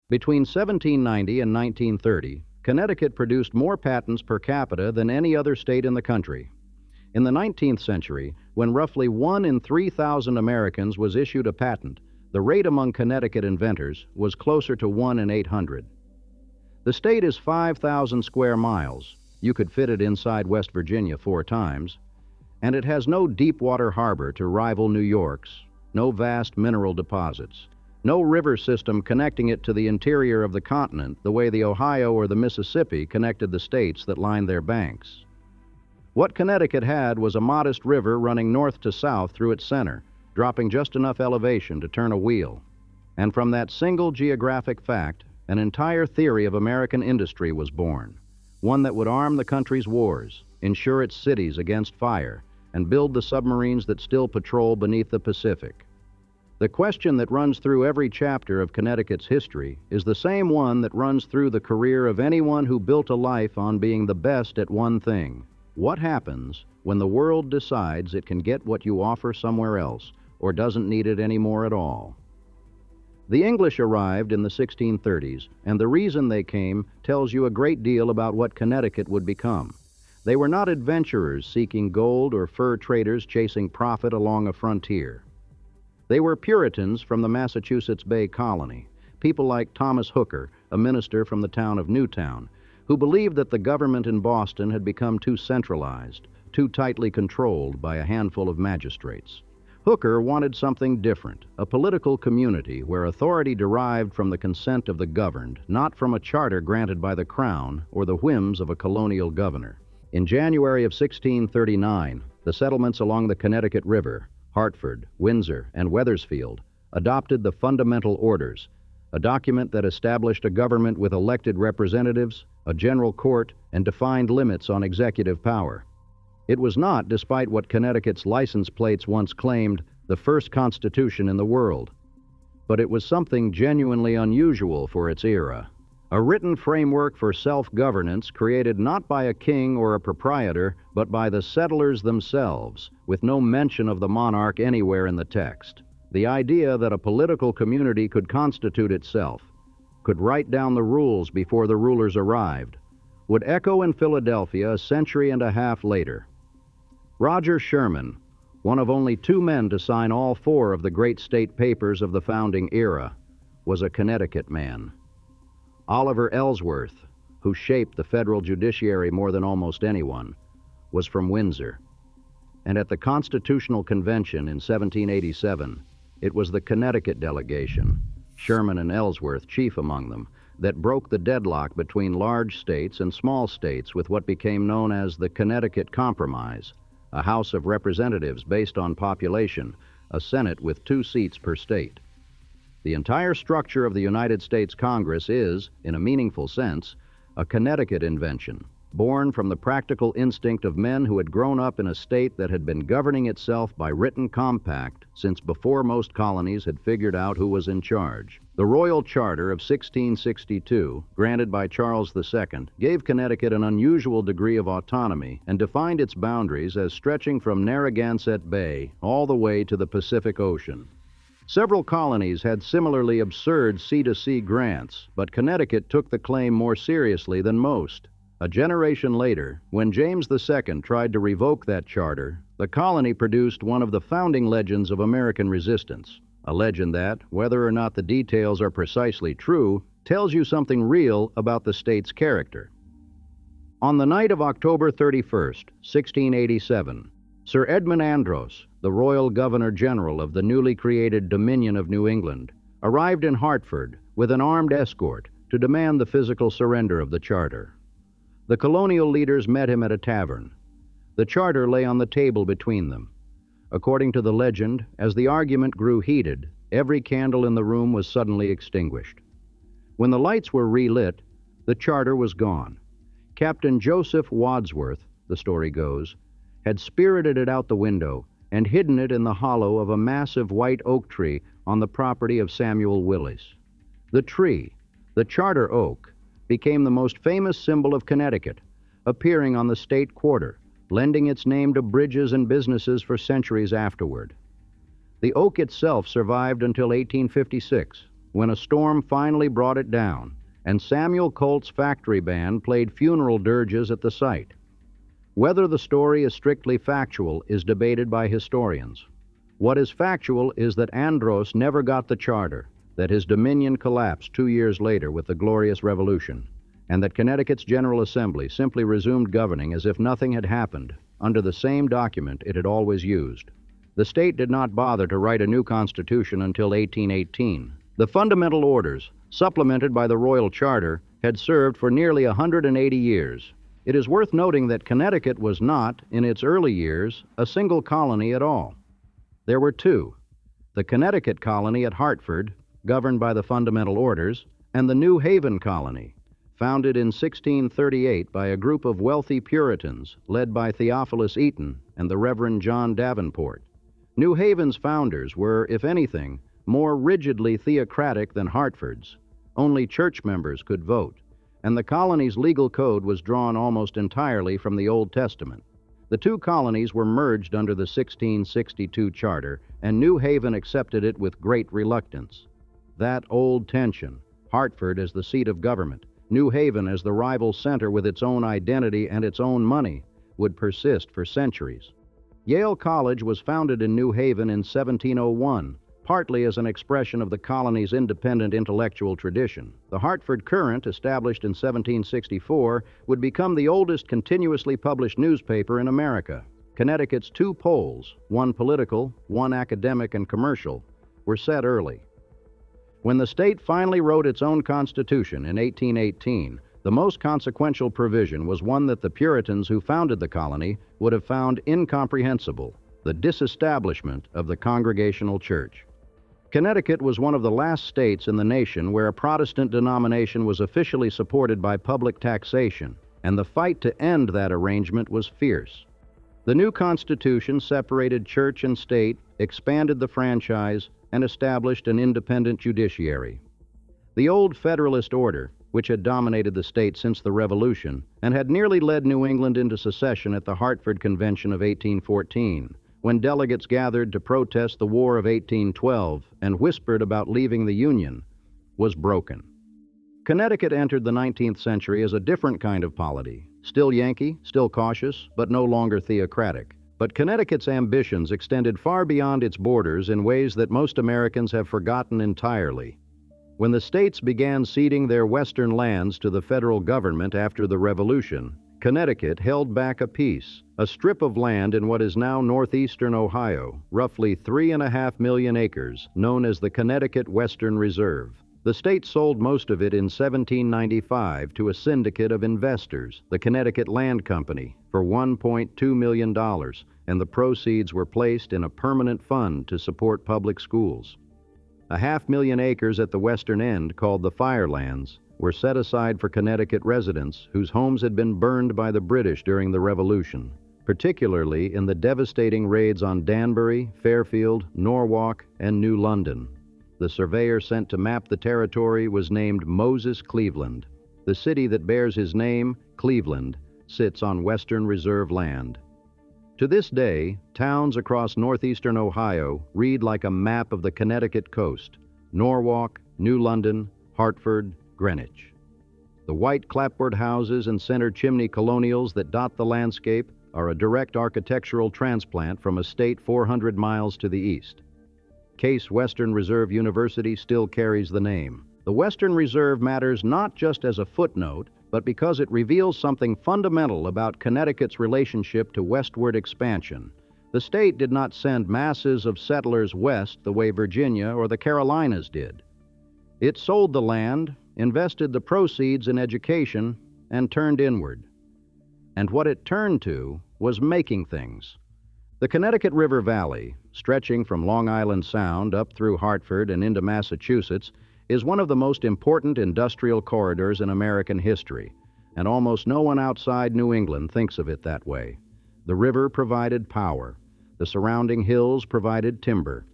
Between 1790 and 1930, Connecticut produced more patents per capita than any other state in the country. In the 19th century, when roughly 1 in 3,000 Americans was issued a patent, the rate among Connecticut inventors was closer to 1 in 800. The state is 5,000 square miles. You could fit it inside West Virginia 4 times. And it has no deep water harbor to rival New York's, no vast mineral deposits, no river system connecting it to the interior of the continent the way the Ohio or the Mississippi connected the states that lined their banks. What Connecticut had was a modest river running north to south through its center, dropping just enough elevation to turn a wheel. And from that single geographic fact, an entire theory of American industry was born, one that would arm the country's wars, insure its cities against fire, and build the submarines that still patrol beneath the Pacific. The question that runs through every chapter of Connecticut's history is the same one that runs through the career of anyone who built a life on being the best at one thing. What happens when the world decides it can get what you offer somewhere else, or doesn't need it anymore at all? The English arrived in the 1630s, and the reason they came tells you a great deal about what Connecticut would become. They were not adventurers seeking gold or fur traders chasing profit along a frontier. They were Puritans from the Massachusetts Bay Colony, people like Thomas Hooker, a minister from the town of Newtown, who believed that the government in Boston had become too centralized, too tightly controlled by a handful of magistrates. Hooker wanted something different, a political community where authority derived from the consent of the governed, not from a charter granted by the Crown or the whims of a colonial governor. In January of 1639, the settlements along the Connecticut River, Hartford, Windsor, and Wethersfield, adopted the Fundamental Orders, a document that established a government with elected representatives, a general court, and defined limits on executive power. It was not, despite what Connecticut's license plates once claimed, the first constitution in the world. But it was something genuinely unusual for its era. A written framework for self-governance created not by a king or a proprietor, but by the settlers themselves, with no mention of the monarch anywhere in the text. The idea that a political community could constitute itself, could write down the rules before the rulers arrived, would echo in Philadelphia a century and a half later. Roger Sherman, one of only 2 men to sign all 4 of the great state papers of the founding era, was a Connecticut man. Oliver Ellsworth, who shaped the federal judiciary more than almost anyone, was from Windsor. And at the Constitutional Convention in 1787, it was the Connecticut delegation, Sherman and Ellsworth chief among them, that broke the deadlock between large states and small states with what became known as the Connecticut Compromise, a House of Representatives based on population, a Senate with 2 seats per state. The entire structure of the United States Congress is, in a meaningful sense, a Connecticut invention, born from the practical instinct of men who had grown up in a state that had been governing itself by written compact since before most colonies had figured out who was in charge. The Royal Charter of 1662, granted by Charles II, gave Connecticut an unusual degree of autonomy and defined its boundaries as stretching from Narragansett Bay all the way to the Pacific Ocean. Several colonies had similarly absurd sea-to-sea grants, but Connecticut took the claim more seriously than most. A generation later, when James II tried to revoke that charter, the colony produced one of the founding legends of American resistance, a legend that, whether or not the details are precisely true, tells you something real about the state's character. On the night of October 31st, 1687, Sir Edmund Andros, the Royal Governor-General of the newly created Dominion of New England, arrived in Hartford with an armed escort to demand the physical surrender of the charter. The colonial leaders met him at a tavern. The charter lay on the table between them. According to the legend, as the argument grew heated, every candle in the room was suddenly extinguished. When the lights were relit, the charter was gone. Captain Joseph Wadsworth, the story goes, had spirited it out the window and hidden it in the hollow of a massive white oak tree on the property of Samuel Willis. The tree, the charter oak, became the most famous symbol of Connecticut, appearing on the state quarter, lending its name to bridges and businesses for centuries afterward. The oak itself survived until 1856, when a storm finally brought it down, and Samuel Colt's factory band played funeral dirges at the site. Whether the story is strictly factual is debated by historians. What is factual is that Andros never got the charter, that his dominion collapsed 2 years later with the Glorious Revolution, and that Connecticut's General Assembly simply resumed governing as if nothing had happened, under the same document it had always used. The state did not bother to write a new constitution until 1818. The fundamental orders, supplemented by the Royal Charter, had served for nearly 180 years. It is worth noting that Connecticut was not, in its early years, a single colony at all. There were two: the Connecticut colony at Hartford, governed by the fundamental orders, and the New Haven colony, founded in 1638 by a group of wealthy Puritans led by Theophilus Eaton and the Reverend John Davenport. New Haven's founders were, if anything, more rigidly theocratic than Hartford's. Only church members could vote, and the colony's legal code was drawn almost entirely from the Old Testament. The two colonies were merged under the 1662 charter, and New Haven accepted it with great reluctance. That old tension, Hartford as the seat of government, New Haven as the rival center with its own identity and its own money, would persist for centuries. Yale College was founded in New Haven in 1701, partly as an expression of the colony's independent intellectual tradition. The Hartford Courant, established in 1764, would become the oldest continuously published newspaper in America. Connecticut's two poles, one political, one academic and commercial, were set early. When the state finally wrote its own constitution in 1818, the most consequential provision was one that the Puritans who founded the colony would have found incomprehensible: the disestablishment of the Congregational Church. Connecticut was one of the last states in the nation where a Protestant denomination was officially supported by public taxation, and the fight to end that arrangement was fierce. The new Constitution separated church and state, expanded the franchise, and established an independent judiciary. The old Federalist order, which had dominated the state since the Revolution and had nearly led New England into secession at the Hartford Convention of 1814, when delegates gathered to protest the War of 1812 and whispered about leaving the Union, was broken. Connecticut entered the 19th century as a different kind of polity, still Yankee, still cautious, but no longer theocratic. But Connecticut's ambitions extended far beyond its borders in ways that most Americans have forgotten entirely. When the states began ceding their western lands to the federal government after the Revolution, Connecticut held back a piece, a strip of land in what is now northeastern Ohio, roughly 3.5 million acres, known as the Connecticut Western Reserve. The state sold most of it in 1795 to a syndicate of investors, the Connecticut Land Company, for $1.2 million, and the proceeds were placed in a permanent fund to support public schools. 500,000 acres at the western end, called the Firelands, were set aside for Connecticut residents whose homes had been burned by the British during the Revolution, particularly in the devastating raids on Danbury, Fairfield, Norwalk, and New London. The surveyor sent to map the territory was named Moses Cleveland. The city that bears his name, Cleveland, sits on Western Reserve land. To this day, towns across northeastern Ohio read like a map of the Connecticut coast: Norwalk, New London, Hartford, Greenwich. The white clapboard houses and center chimney colonials that dot the landscape are a direct architectural transplant from a state 400 miles to the east. Case Western Reserve University still carries the name. The Western Reserve matters not just as a footnote, but because it reveals something fundamental about Connecticut's relationship to westward expansion. The state did not send masses of settlers west the way Virginia or the Carolinas did. It sold the land, invested the proceeds in education, and turned inward. And what it turned to was making things. The Connecticut River Valley, stretching from Long Island Sound up through Hartford and into Massachusetts, is one of the most important industrial corridors in American history, and almost no one outside New England thinks of it that way. The river provided power. The surrounding hills provided timber.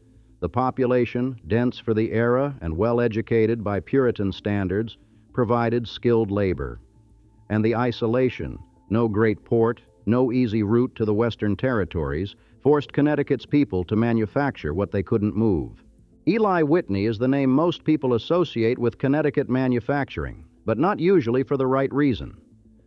The population, dense for the era and well-educated by Puritan standards, provided skilled labor. And the isolation, no great port, no easy route to the western territories, forced Connecticut's people to manufacture what they couldn't move. Eli Whitney is the name most people associate with Connecticut manufacturing, but not usually for the right reason.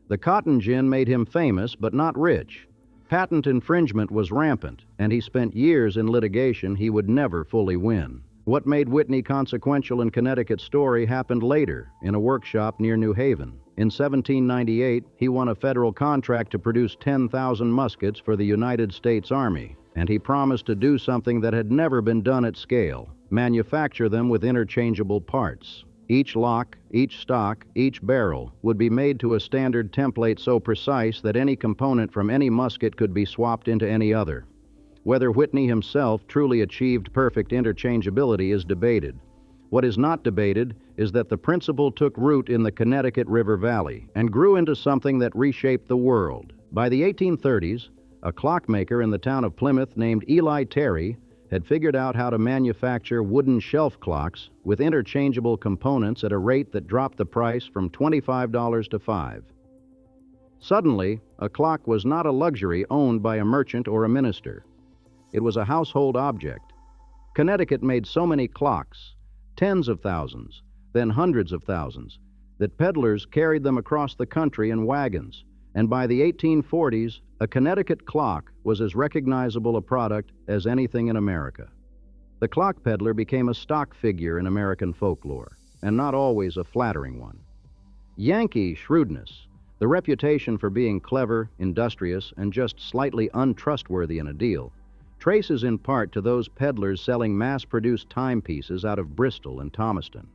The cotton gin made him famous, but not rich. Patent infringement was rampant, and he spent years in litigation he would never fully win. What made Whitney consequential in Connecticut's story happened later, in a workshop near New Haven. In 1798, he won a federal contract to produce 10,000 muskets for the United States Army, and he promised to do something that had never been done at scale: manufacture them with interchangeable parts. Each lock, each stock, each barrel would be made to a standard template so precise that any component from any musket could be swapped into any other. Whether Whitney himself truly achieved perfect interchangeability is debated. What is not debated is that the principle took root in the Connecticut River Valley and grew into something that reshaped the world. By the 1830s, a clockmaker in the town of Plymouth named Eli Terry had figured out how to manufacture wooden shelf clocks with interchangeable components at a rate that dropped the price from $25 to $5. Suddenly, a clock was not a luxury owned by a merchant or a minister. It was a household object. Connecticut made so many clocks, tens of thousands, then hundreds of thousands, that peddlers carried them across the country in wagons, and by the 1840s, a Connecticut clock was as recognizable a product as anything in America. The clock peddler became a stock figure in American folklore, and not always a flattering one. Yankee shrewdness, the reputation for being clever, industrious, and just slightly untrustworthy in a deal, traces in part to those peddlers selling mass-produced timepieces out of Bristol and Thomaston.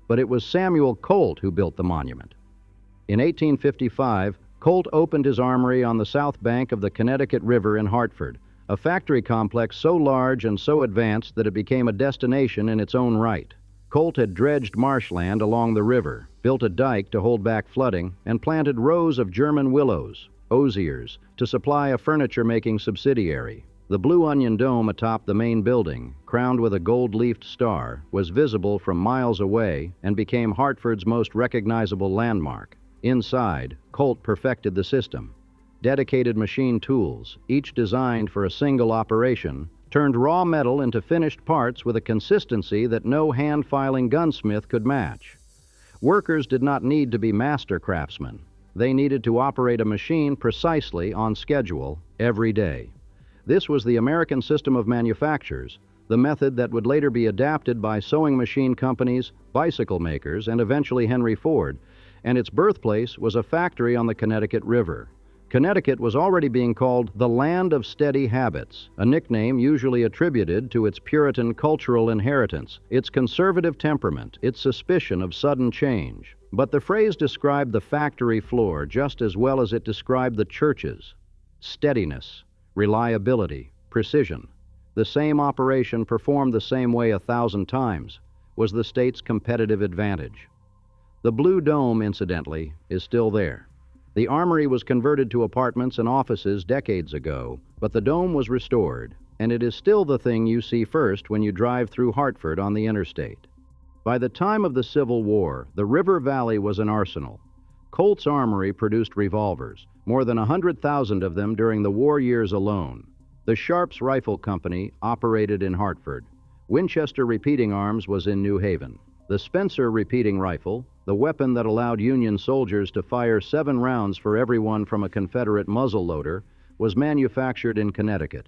But it was Samuel Colt who built the monument. In 1855, Colt opened his armory on the south bank of the Connecticut River in Hartford, a factory complex so large and so advanced that it became a destination in its own right. Colt had dredged marshland along the river, built a dike to hold back flooding, and planted rows of German willows, osiers, to supply a furniture-making subsidiary. The blue onion dome atop the main building, crowned with a gold-leafed star, was visible from miles away and became Hartford's most recognizable landmark. Inside, Colt perfected the system. Dedicated machine tools, each designed for a single operation, turned raw metal into finished parts with a consistency that no hand-filing gunsmith could match. Workers did not need to be master craftsmen. They needed to operate a machine precisely on schedule every day. This was the American system of manufactures, the method that would later be adapted by sewing machine companies, bicycle makers, and eventually Henry Ford, and its birthplace was a factory on the Connecticut River. Connecticut was already being called the land of steady habits, a nickname usually attributed to its Puritan cultural inheritance, its conservative temperament, its suspicion of sudden change. But the phrase described the factory floor just as well as it described the churches. Steadiness, reliability, precision. The same operation performed the same way 1,000 times was the state's competitive advantage. The Blue Dome, incidentally, is still there. The armory was converted to apartments and offices decades ago, but the dome was restored, and it is still the thing you see first when you drive through Hartford on the interstate. By the time of the Civil War, the River Valley was an arsenal. Colt's armory produced revolvers, more than 100,000 of them during the war years alone. The Sharps Rifle Company operated in Hartford. Winchester Repeating Arms was in New Haven. The Spencer repeating rifle, the weapon that allowed Union soldiers to fire 7 rounds for every one from a Confederate muzzleloader, was manufactured in Connecticut.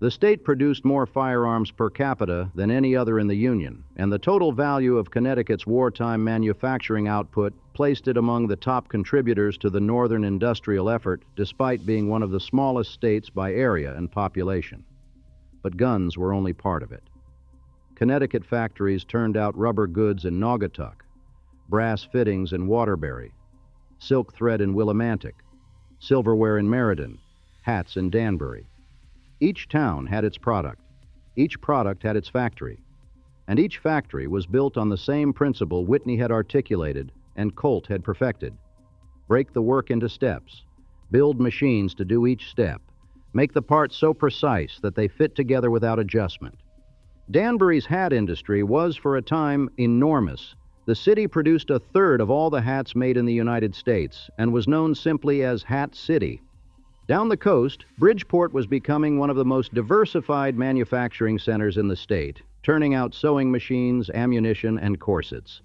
The state produced more firearms per capita than any other in the Union, and the total value of Connecticut's wartime manufacturing output placed it among the top contributors to the northern industrial effort, despite being one of the smallest states by area and population. But guns were only part of it. Connecticut factories turned out rubber goods in Naugatuck, brass fittings in Waterbury, silk thread in Willimantic, silverware in Meriden, hats in Danbury. Each town had its product. Each product had its factory. And each factory was built on the same principle Whitney had articulated and Colt had perfected. Break the work into steps. Build machines to do each step. Make the parts so precise that they fit together without adjustment. Danbury's hat industry was, for a time, enormous. The city produced 1/3 of all the hats made in the United States and was known simply as Hat City. Down the coast, Bridgeport was becoming one of the most diversified manufacturing centers in the state, turning out sewing machines, ammunition, and corsets.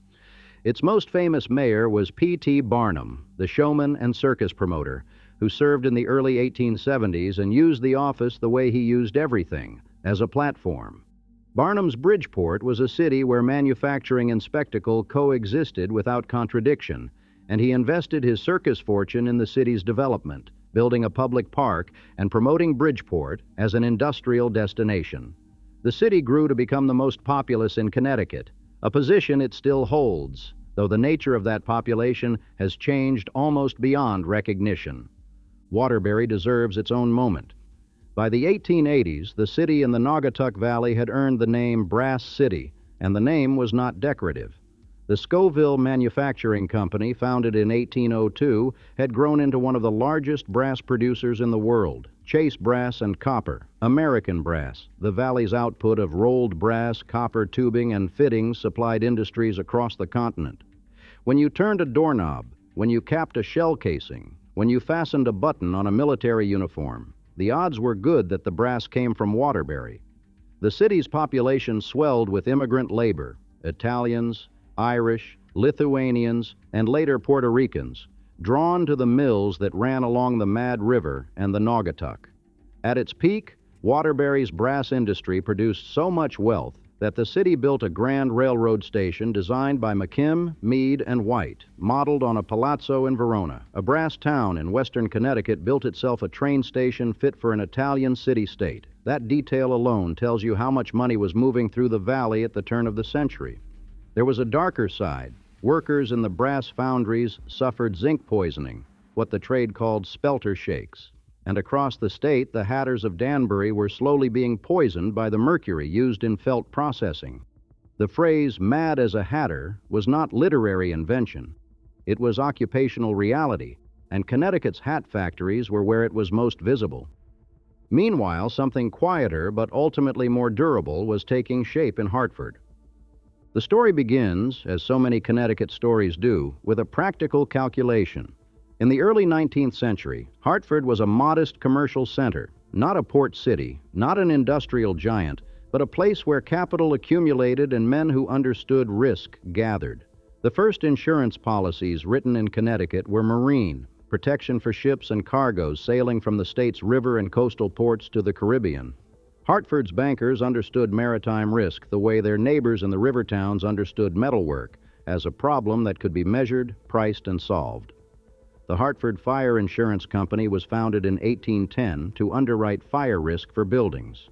Its most famous mayor was P.T. Barnum, the showman and circus promoter, who served in the early 1870s and used the office the way he used everything, as a platform. Barnum's Bridgeport was a city where manufacturing and spectacle coexisted without contradiction, and he invested his circus fortune in the city's development, building a public park and promoting Bridgeport as an industrial destination. The city grew to become the most populous in Connecticut, a position it still holds, though the nature of that population has changed almost beyond recognition. Waterbury deserves its own moment. By the 1880s, the city in the Naugatuck Valley had earned the name Brass City, and the name was not decorative. The Scoville Manufacturing Company, founded in 1802, had grown into one of the largest brass producers in the world. Chase Brass and Copper, American Brass, the valley's output of rolled brass, copper tubing, and fittings supplied industries across the continent. When you turned a doorknob, when you capped a shell casing, when you fastened a button on a military uniform, the odds were good that the brass came from Waterbury. The city's population swelled with immigrant labor, Italians, Irish, Lithuanians, and later Puerto Ricans, drawn to the mills that ran along the Mad River and the Naugatuck. At its peak, Waterbury's brass industry produced so much wealth that the city built a grand railroad station designed by McKim, Meade, and White, modeled on a palazzo in Verona. A brass town in western Connecticut built itself a train station fit for an Italian city-state. That detail alone tells you how much money was moving through the valley at the turn of the century. There was a darker side. Workers in the brass foundries suffered zinc poisoning, what the trade called spelter shakes. And across the state, the hatters of Danbury were slowly being poisoned by the mercury used in felt processing. The phrase "mad as a hatter" was not literary invention. It was occupational reality, and Connecticut's hat factories were where it was most visible. Meanwhile, something quieter but ultimately more durable was taking shape in Hartford. The story begins, as so many Connecticut stories do, with a practical calculation. In the early 19th century, Hartford was a modest commercial center, not a port city, not an industrial giant, but a place where capital accumulated and men who understood risk gathered. The first insurance policies written in Connecticut were marine, protection for ships and cargoes sailing from the state's river and coastal ports to the Caribbean. Hartford's bankers understood maritime risk the way their neighbors in the river towns understood metalwork, as a problem that could be measured, priced, and solved. The Hartford Fire Insurance Company was founded in 1810 to underwrite fire risk for buildings.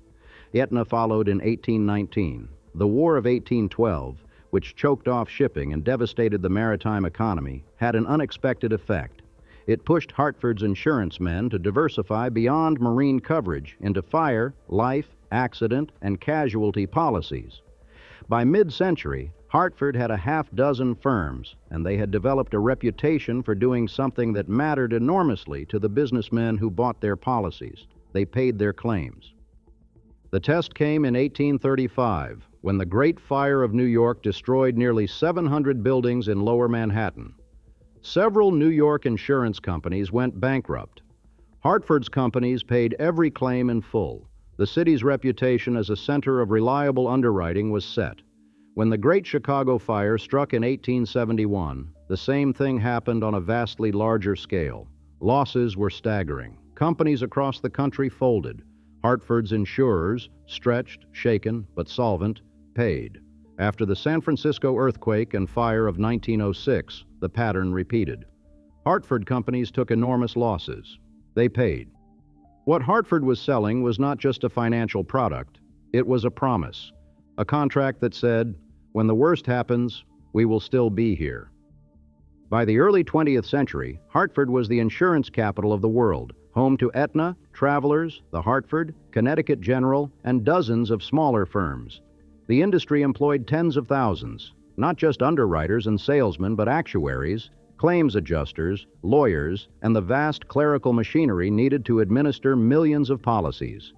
Aetna followed in 1819. The War of 1812, which choked off shipping and devastated the maritime economy, had an unexpected effect. It pushed Hartford's insurance men to diversify beyond marine coverage into fire, life, accident, and casualty policies. By mid-century, Hartford had a half-dozen firms, and they had developed a reputation for doing something that mattered enormously to the businessmen who bought their policies. They paid their claims. The test came in 1835, when the Great Fire of New York destroyed nearly 700 buildings in Lower Manhattan. Several New York insurance companies went bankrupt. Hartford's companies paid every claim in full. The city's reputation as a center of reliable underwriting was set. When the Great Chicago Fire struck in 1871, the same thing happened on a vastly larger scale. Losses were staggering. Companies across the country folded. Hartford's insurers, stretched, shaken, but solvent, paid. After the San Francisco earthquake and fire of 1906, the pattern repeated. Hartford companies took enormous losses. They paid. What Hartford was selling was not just a financial product. It was a promise, a contract that said, "When the worst happens, we will still be here." By the early 20th century, Hartford was the insurance capital of the world, home to Aetna, Travelers, the Hartford, Connecticut General, and dozens of smaller firms. The industry employed tens of thousands, not just underwriters and salesmen, but actuaries, claims adjusters, lawyers, and the vast clerical machinery needed to administer millions of policies.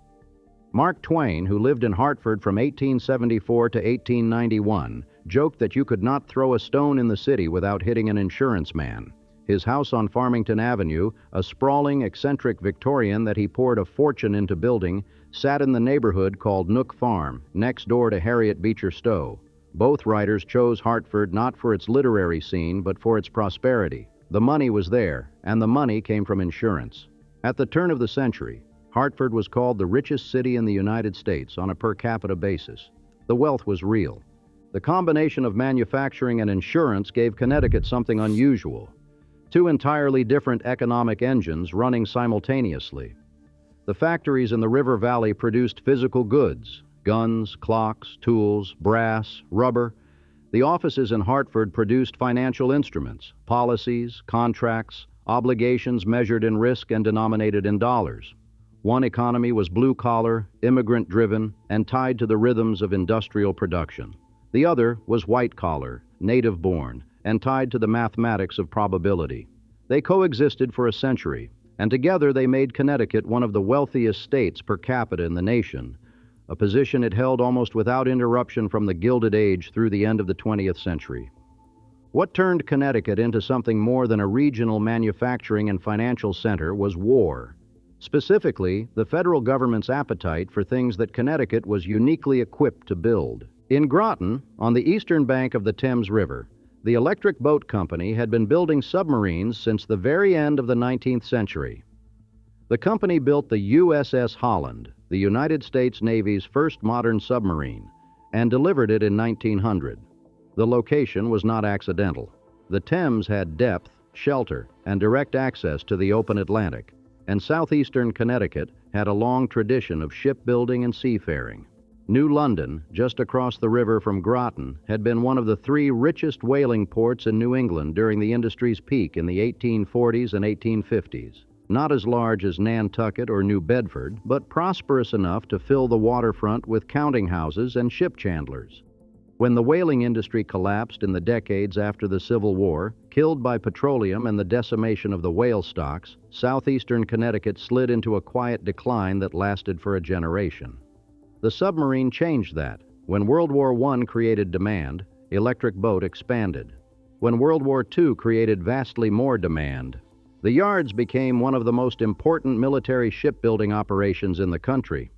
Mark Twain, who lived in Hartford from 1874 to 1891, joked that you could not throw a stone in the city without hitting an insurance man. His house on Farmington Avenue, a sprawling, eccentric Victorian that he poured a fortune into building, sat in the neighborhood called Nook Farm, next door to Harriet Beecher Stowe. Both writers chose Hartford not for its literary scene, but for its prosperity. The money was there, and the money came from insurance. At the turn of the century, Hartford was called the richest city in the United States on a per capita basis. The wealth was real. The combination of manufacturing and insurance gave Connecticut something unusual. Two entirely different economic engines running simultaneously. The factories in the river valley produced physical goods, guns, clocks, tools, brass, rubber. The offices in Hartford produced financial instruments, policies, contracts, obligations measured in risk and denominated in dollars. One economy was blue-collar, immigrant-driven, and tied to the rhythms of industrial production. The other was white-collar, native-born, and tied to the mathematics of probability. They coexisted for a century, and together they made Connecticut one of the wealthiest states per capita in the nation, a position it held almost without interruption from the Gilded Age through the end of the 20th century. What turned Connecticut into something more than a regional manufacturing and financial center was war. Specifically, the federal government's appetite for things that Connecticut was uniquely equipped to build. In Groton, on the eastern bank of the Thames River, the Electric Boat Company had been building submarines since the very end of the 19th century. The company built the USS Holland, the United States Navy's first modern submarine, and delivered it in 1900. The location was not accidental. The Thames had depth, shelter, and direct access to the open Atlantic, and southeastern Connecticut had a long tradition of shipbuilding and seafaring. New London, just across the river from Groton, had been one of the three richest whaling ports in New England during the industry's peak in the 1840s and 1850s. Not as large as Nantucket or New Bedford, but prosperous enough to fill the waterfront with counting houses and ship chandlers. When the whaling industry collapsed in the decades after the Civil War, killed by petroleum and the decimation of the whale stocks, southeastern Connecticut slid into a quiet decline that lasted for a generation. The submarine changed that. When World War I created demand, Electric Boat expanded. When World War II created vastly more demand, the yards became one of the most important military shipbuilding operations in the country.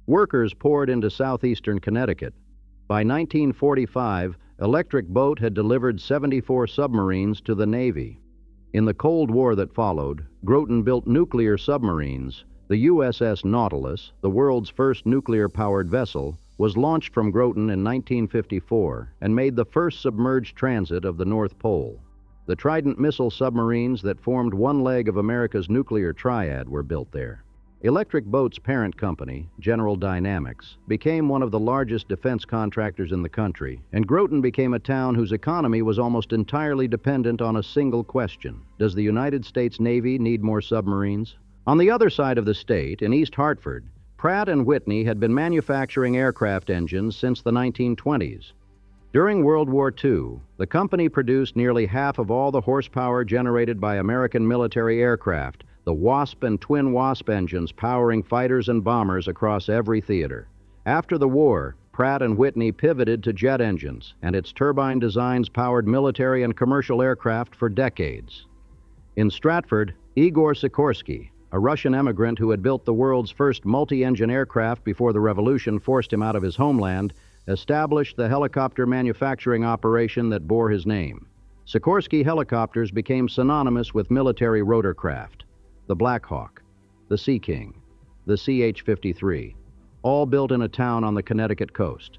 Workers poured into southeastern Connecticut. By 1945, Electric Boat had delivered 74 submarines to the Navy. In the Cold War that followed, Groton built nuclear submarines. The USS Nautilus, the world's first nuclear-powered vessel, was launched from Groton in 1954 and made the first submerged transit of the North Pole. The Trident missile submarines that formed one leg of America's nuclear triad were built there. Electric Boat's parent company, General Dynamics, became one of the largest defense contractors in the country, and Groton became a town whose economy was almost entirely dependent on a single question: does the United States Navy need more submarines? On the other side of the state, in East Hartford, Pratt Whitney had been manufacturing aircraft engines since the 1920s. During World War II, the company produced nearly half of all the horsepower generated by American military aircraft, the Wasp and Twin Wasp engines powering fighters and bombers across every theater. After the war, Pratt Whitney pivoted to jet engines, and its turbine designs powered military and commercial aircraft for decades. In Stratford, Igor Sikorsky, a Russian emigrant who had built the world's first multi-engine aircraft before the revolution forced him out of his homeland, established the helicopter manufacturing operation that bore his name. Sikorsky helicopters became synonymous with military rotorcraft: the Black Hawk, the Sea King, the CH-53, all built in a town on the Connecticut coast.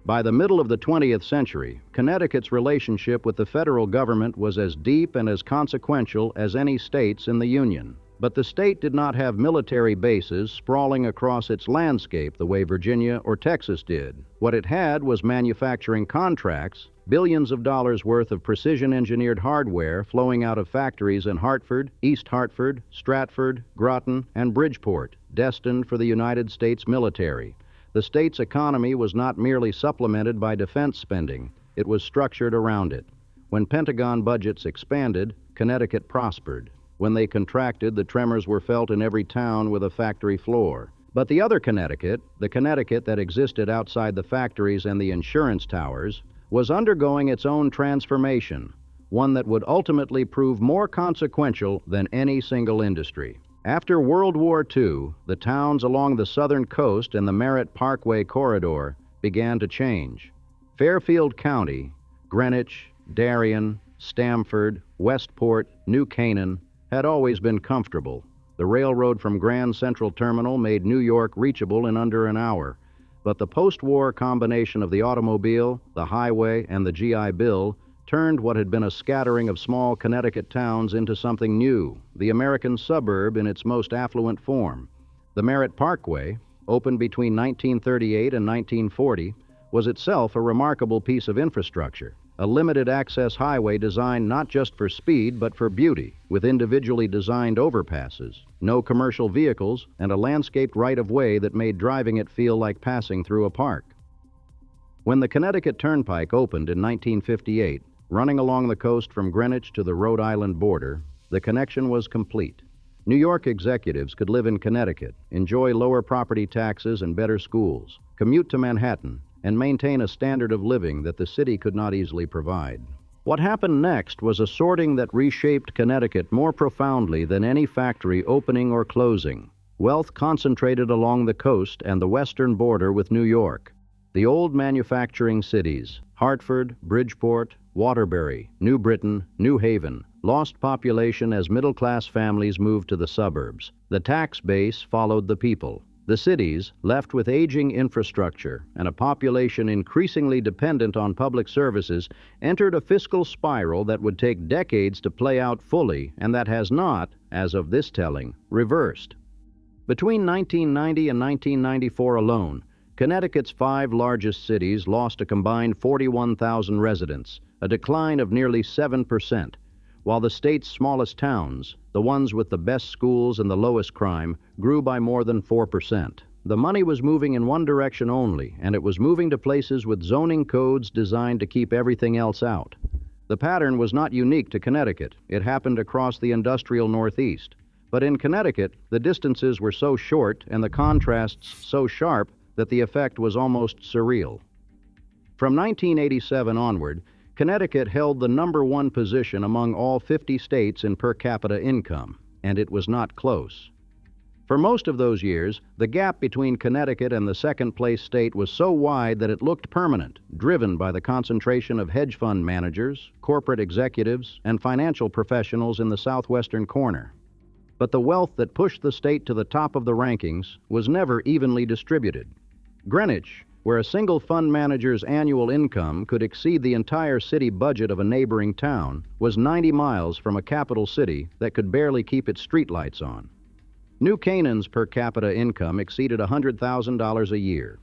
By the middle of the 20th century, Connecticut's relationship with the federal government was as deep and as consequential as any state's in the Union. But the state did not have military bases sprawling across its landscape the way Virginia or Texas did. What it had was manufacturing contracts, billions of dollars worth of precision-engineered hardware flowing out of factories in Hartford, East Hartford, Stratford, Groton, and Bridgeport, destined for the United States military. The state's economy was not merely supplemented by defense spending, it was structured around it. When Pentagon budgets expanded, Connecticut prospered. When they contracted, the tremors were felt in every town with a factory floor. But the other Connecticut, the Connecticut that existed outside the factories and the insurance towers, was undergoing its own transformation. one that would ultimately prove more consequential than any single industry. After World War II, the towns along the southern coast and the Merritt Parkway corridor began to change. Fairfield County, Greenwich, Darien, Stamford, Westport, New Canaan had always been comfortable. The railroad from Grand Central Terminal made New York reachable in under an hour. But the post-war combination of the automobile, the highway, and the GI Bill turned what had been a scattering of small Connecticut towns into something new, the American suburb in its most affluent form. The Merritt Parkway, opened between 1938 and 1940, was itself a remarkable piece of infrastructure, a limited-access highway designed not just for speed but for beauty, with individually designed overpasses, no commercial vehicles, and a landscaped right-of-way that made driving it feel like passing through a park. When the Connecticut Turnpike opened in 1958, running along the coast from Greenwich to the Rhode Island border, the connection was complete. New York executives could live in Connecticut, enjoy lower property taxes and better schools, commute to Manhattan, and maintain a standard of living that the city could not easily provide. What happened next was a sorting that reshaped Connecticut more profoundly than any factory opening or closing. Wealth concentrated along the coast and the western border with New York. The old manufacturing cities, Hartford, Bridgeport, Waterbury, New Britain, New Haven, lost population as middle-class families moved to the suburbs. The tax base followed the people. The cities, left with aging infrastructure and a population increasingly dependent on public services, entered a fiscal spiral that would take decades to play out fully and that has not, as of this telling, reversed. Between 1990 and 1994 alone, Connecticut's 5 largest cities lost a combined 41,000 residents, a decline of nearly 7%, while the state's smallest towns, the ones with the best schools and the lowest crime, grew by more than 4%. The money was moving in one direction only, and it was moving to places with zoning codes designed to keep everything else out. The pattern was not unique to Connecticut. It happened across the industrial Northeast. But in Connecticut, the distances were so short and the contrasts so sharp that the effect was almost surreal. From 1987 onward, Connecticut held the #1 position among all 50 states in per capita income, and it was not close. For most of those years, the gap between Connecticut and the second-place state was so wide that it looked permanent, driven by the concentration of hedge fund managers, corporate executives, and financial professionals in the southwestern corner. But the wealth that pushed the state to the top of the rankings was never evenly distributed. Greenwich, where a single fund manager's annual income could exceed the entire city budget of a neighboring town, was 90 miles from a capital city that could barely keep its streetlights on. New Canaan's per capita income exceeded $100,000 a year.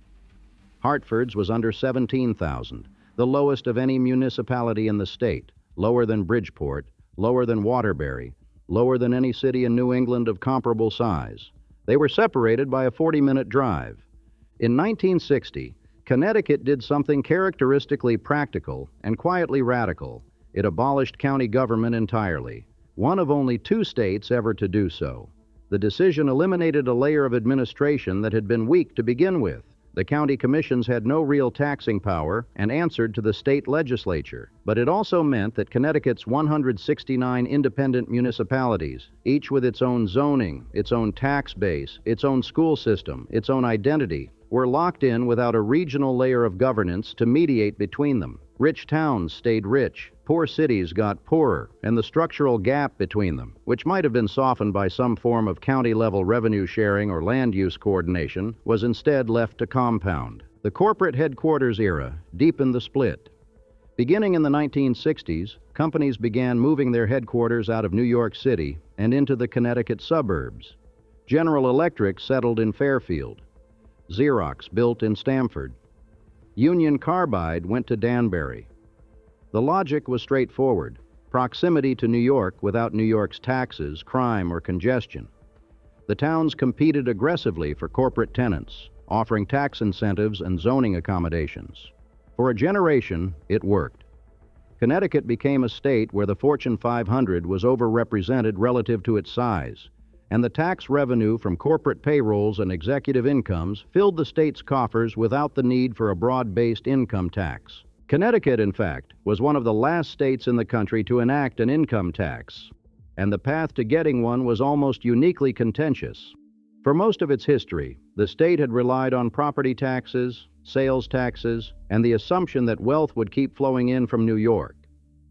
Hartford's was under $17,000, the lowest of any municipality in the state, lower than Bridgeport, lower than Waterbury, lower than any city in New England of comparable size. They were separated by a 40-minute drive. In 1960, Connecticut did something characteristically practical and quietly radical. It abolished county government entirely, one of only 2 states ever to do so. The decision eliminated a layer of administration that had been weak to begin with. The county commissions had no real taxing power and answered to the state legislature. But it also meant that Connecticut's 169 independent municipalities, each with its own zoning, its own tax base, its own school system, its own identity, were locked in without a regional layer of governance to mediate between them. Rich towns stayed rich, poor cities got poorer, and the structural gap between them, which might have been softened by some form of county-level revenue sharing or land use coordination, was instead left to compound. The corporate headquarters era deepened the split. Beginning in the 1960s, companies began moving their headquarters out of New York City and into the Connecticut suburbs. General Electric settled in Fairfield. Xerox built in Stamford. Union Carbide went to Danbury. The logic was straightforward: proximity to New York without New York's taxes, crime, or congestion. The towns competed aggressively for corporate tenants, offering tax incentives and zoning accommodations. For a generation, it worked. Connecticut became a state where the Fortune 500 was overrepresented relative to its size, and the tax revenue from corporate payrolls and executive incomes filled the state's coffers without the need for a broad-based income tax. Connecticut, in fact, was one of the last states in the country to enact an income tax, and the path to getting one was almost uniquely contentious. For most of its history, the state had relied on property taxes, sales taxes, and the assumption that wealth would keep flowing in from New York.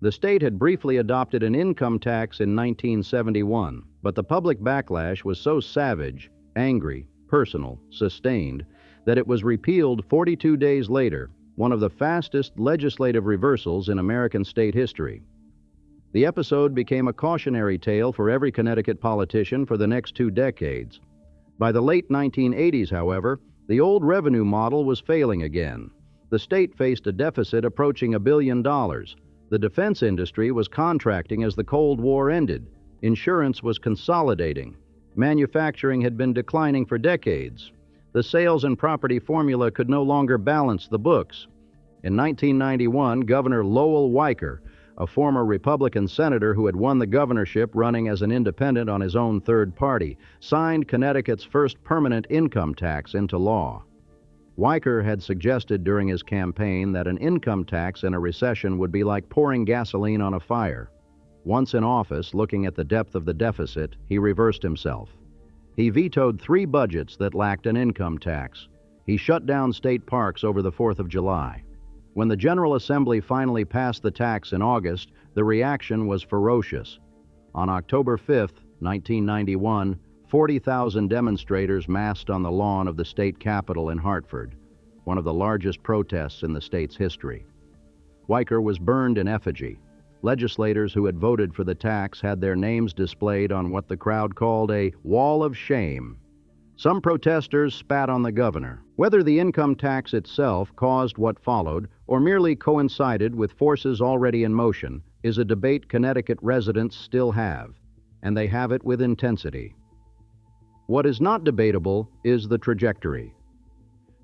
The state had briefly adopted an income tax in 1971, but the public backlash was so savage, angry, personal, sustained, that it was repealed 42 days later, one of the fastest legislative reversals in American state history. The episode became a cautionary tale for every Connecticut politician for the next 2 decades. By the late 1980s, however, the old revenue model was failing again. The state faced a deficit approaching $1 billion. The defense industry was contracting as the Cold War ended. Insurance was consolidating. Manufacturing had been declining for decades. The sales and property formula could no longer balance the books. In 1991, Governor Lowell Weicker, a former Republican senator who had won the governorship running as an independent on his own third party, signed Connecticut's first permanent income tax into law. Weicker had suggested during his campaign that an income tax in a recession would be like pouring gasoline on a fire. Once in office, looking at the depth of the deficit, he reversed himself. He vetoed 3 budgets that lacked an income tax. He shut down state parks over the 4th of July. When the General Assembly finally passed the tax in August, the reaction was ferocious. On October 5, 1991, 40,000 demonstrators massed on the lawn of the state capitol in Hartford, one of the largest protests in the state's history. Weicker was burned in effigy. Legislators who had voted for the tax had their names displayed on what the crowd called a wall of shame. Some protesters spat on the governor. Whether the income tax itself caused what followed or merely coincided with forces already in motion is a debate Connecticut residents still have, and they have it with intensity. What is not debatable is the trajectory.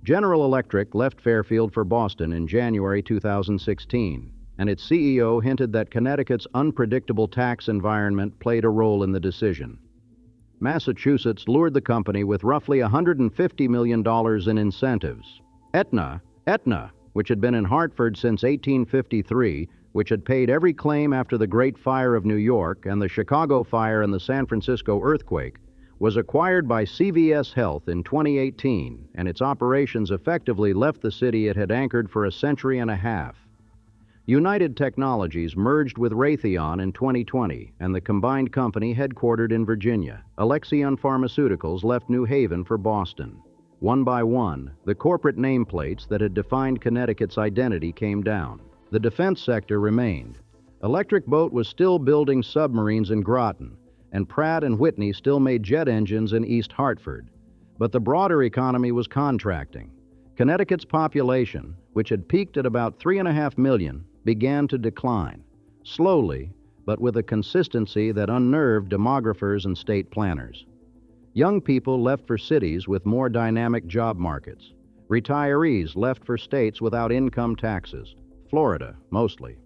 General Electric left Fairfield for Boston in January 2016, and its CEO hinted that Connecticut's unpredictable tax environment played a role in the decision. Massachusetts lured the company with roughly $150 million in incentives. Aetna, which had been in Hartford since 1853, which had paid every claim after the Great Fire of New York and the Chicago Fire and the San Francisco earthquake, was acquired by CVS Health in 2018, and its operations effectively left the city it had anchored for a century and a half. United Technologies merged with Raytheon in 2020, and the combined company headquartered in Virginia. Alexion Pharmaceuticals left New Haven for Boston. One by one, the corporate nameplates that had defined Connecticut's identity came down. The defense sector remained. Electric Boat was still building submarines in Groton, and Pratt Whitney still made jet engines in East Hartford. But the broader economy was contracting. Connecticut's population, which had peaked at about 3.5 million, began to decline, slowly, but with a consistency that unnerved demographers and state planners. Young people left for cities with more dynamic job markets. Retirees left for states without income taxes, Florida mostly.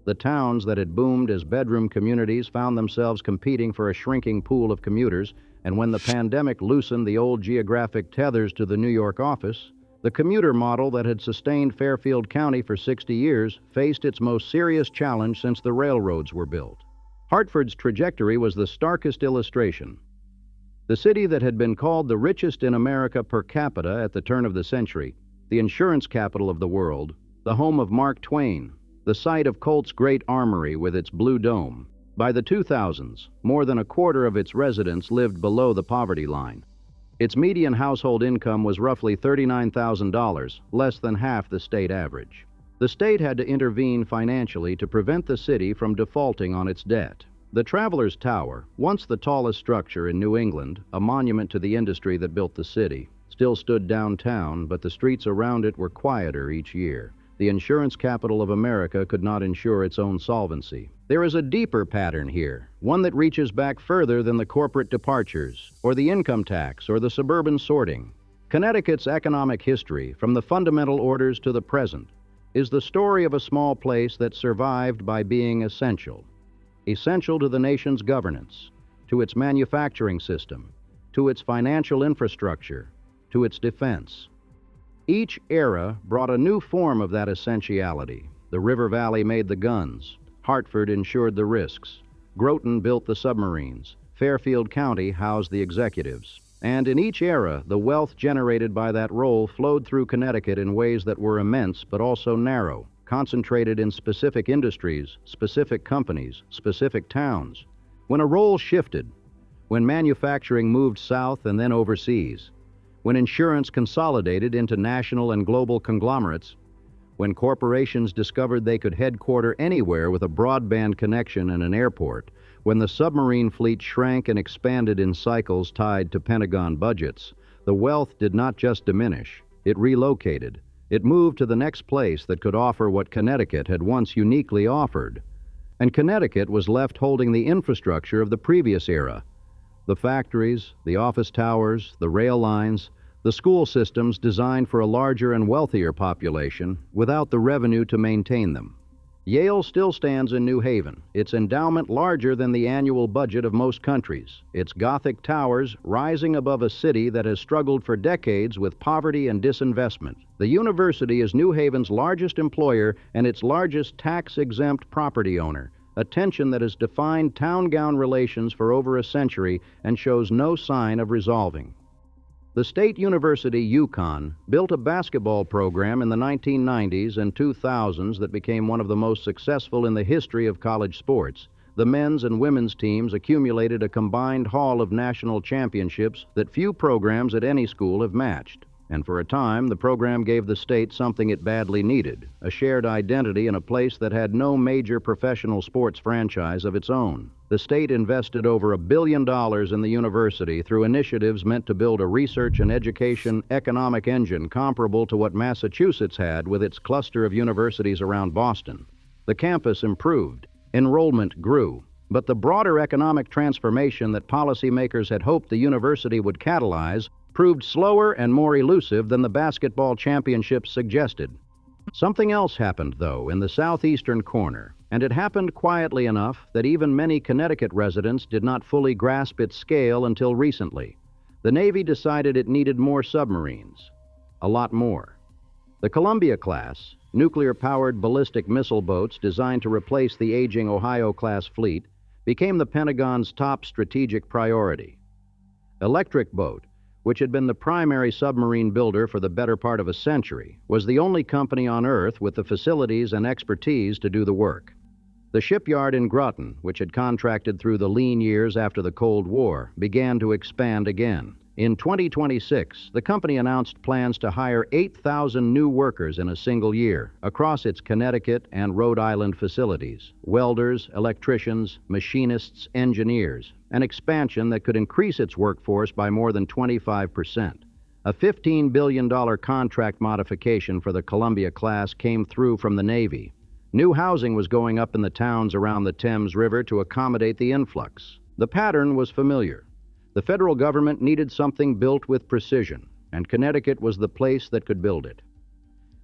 The towns that had boomed as bedroom communities found themselves competing for a shrinking pool of commuters, and when the pandemic loosened the old geographic tethers to the New York office, the commuter model that had sustained Fairfield County for 60 years faced its most serious challenge since the railroads were built. Hartford's trajectory was the starkest illustration. The city that had been called the richest in America per capita at the turn of the century, the insurance capital of the world, the home of Mark Twain, the site of Colt's great armory with its blue dome. By the 2000s, more than a quarter of its residents lived below the poverty line. Its median household income was roughly $39,000, less than half the state average. The state had to intervene financially to prevent the city from defaulting on its debt. The Travelers Tower, once the tallest structure in New England, a monument to the industry that built the city, still stood downtown, but the streets around it were quieter each year. The insurance capital of America could not ensure its own solvency. There is a deeper pattern here, one that reaches back further than the corporate departures, or the income tax, or the suburban sorting. Connecticut's economic history, from the fundamental orders to the present, is the story of a small place that survived by being essential. Essential to the nation's governance, to its manufacturing system, to its financial infrastructure, to its defense. Each era brought a new form of that essentiality, The river valley made the guns. Hartford insured the risks. Groton built the submarines. Fairfield County housed the executives. And in each era, the wealth generated by that role flowed through Connecticut in ways that were immense but also narrow, concentrated in specific industries, specific companies, specific towns. When a role shifted, when manufacturing moved south and then overseas, when insurance consolidated into national and global conglomerates, when corporations discovered they could headquarter anywhere with a broadband connection and an airport, when the submarine fleet shrank and expanded in cycles tied to Pentagon budgets, the wealth did not just diminish, it relocated. It moved to the next place that could offer what Connecticut had once uniquely offered. And Connecticut was left holding the infrastructure of the previous era. The factories, the office towers, the rail lines, the school systems designed for a larger and wealthier population without the revenue to maintain them. Yale still stands in New Haven, its endowment larger than the annual budget of most countries, its Gothic towers rising above a city that has struggled for decades with poverty and disinvestment. The university is New Haven's largest employer and its largest tax-exempt property owner, a tension that has defined town-gown relations for over a century and shows no sign of resolving. The State University UConn built a basketball program in the 1990s and 2000s that became one of the most successful in the history of college sports. The men's and women's teams accumulated a combined haul of national championships that few programs at any school have matched. And for a time, the program gave the state something it badly needed, a shared identity in a place that had no major professional sports franchise of its own. The state invested over $1 billion in the university through initiatives meant to build a research and education economic engine comparable to what Massachusetts had with its cluster of universities around Boston. The campus improved, enrollment grew, but the broader economic transformation that policymakers had hoped the university would catalyze proved slower and more elusive than the basketball championships suggested. Something else happened, though, in the southeastern corner, and it happened quietly enough that even many Connecticut residents did not fully grasp its scale until recently. The Navy decided it needed more submarines. A lot more. The Columbia-class, nuclear-powered ballistic missile boats designed to replace the aging Ohio-class fleet, became the Pentagon's top strategic priority. Electric Boat, which had been the primary submarine builder for the better part of a century, was the only company on Earth with the facilities and expertise to do the work. The shipyard in Groton, which had contracted through the lean years after the Cold War, began to expand again. In 2026, the company announced plans to hire 8,000 new workers in a single year across its Connecticut and Rhode Island facilities, welders, electricians, machinists, engineers, an expansion that could increase its workforce by more than 25%. A $15 billion contract modification for the Columbia class came through from the Navy. New housing was going up in the towns around the Thames River to accommodate the influx. The pattern was familiar. The federal government needed something built with precision, and Connecticut was the place that could build it.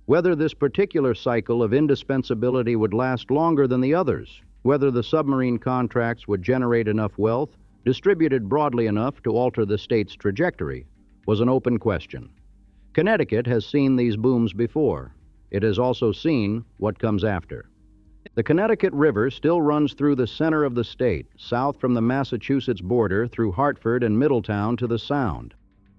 Whether this particular cycle of indispensability would last longer than the others, whether the submarine contracts would generate enough wealth, distributed broadly enough to alter the state's trajectory, was an open question. Connecticut has seen these booms before. It has also seen what comes after. The Connecticut River still runs through the center of the state, south from the Massachusetts border through Hartford and Middletown to the Sound.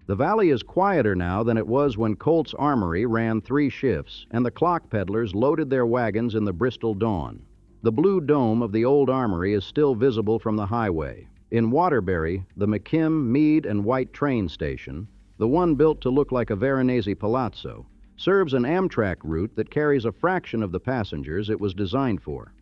The valley is quieter now than it was when Colt's armory ran 3 shifts and the clock peddlers loaded their wagons in the Bristol dawn. The blue dome of the old armory is still visible from the highway. In Waterbury, the McKim, Meade, and White train station, the one built to look like a Veronese palazzo, serves an Amtrak route that carries a fraction of the passengers it was designed for.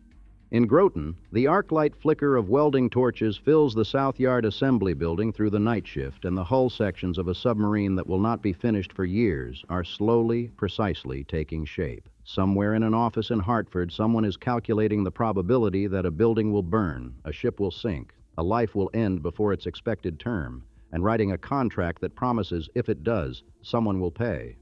In Groton, the arc light flicker of welding torches fills the South Yard Assembly Building through the night shift, and the hull sections of a submarine that will not be finished for years are slowly, precisely taking shape. Somewhere in an office in Hartford, someone is calculating the probability that a building will burn, a ship will sink, a life will end before its expected term, and writing a contract that promises, if it does, someone will pay.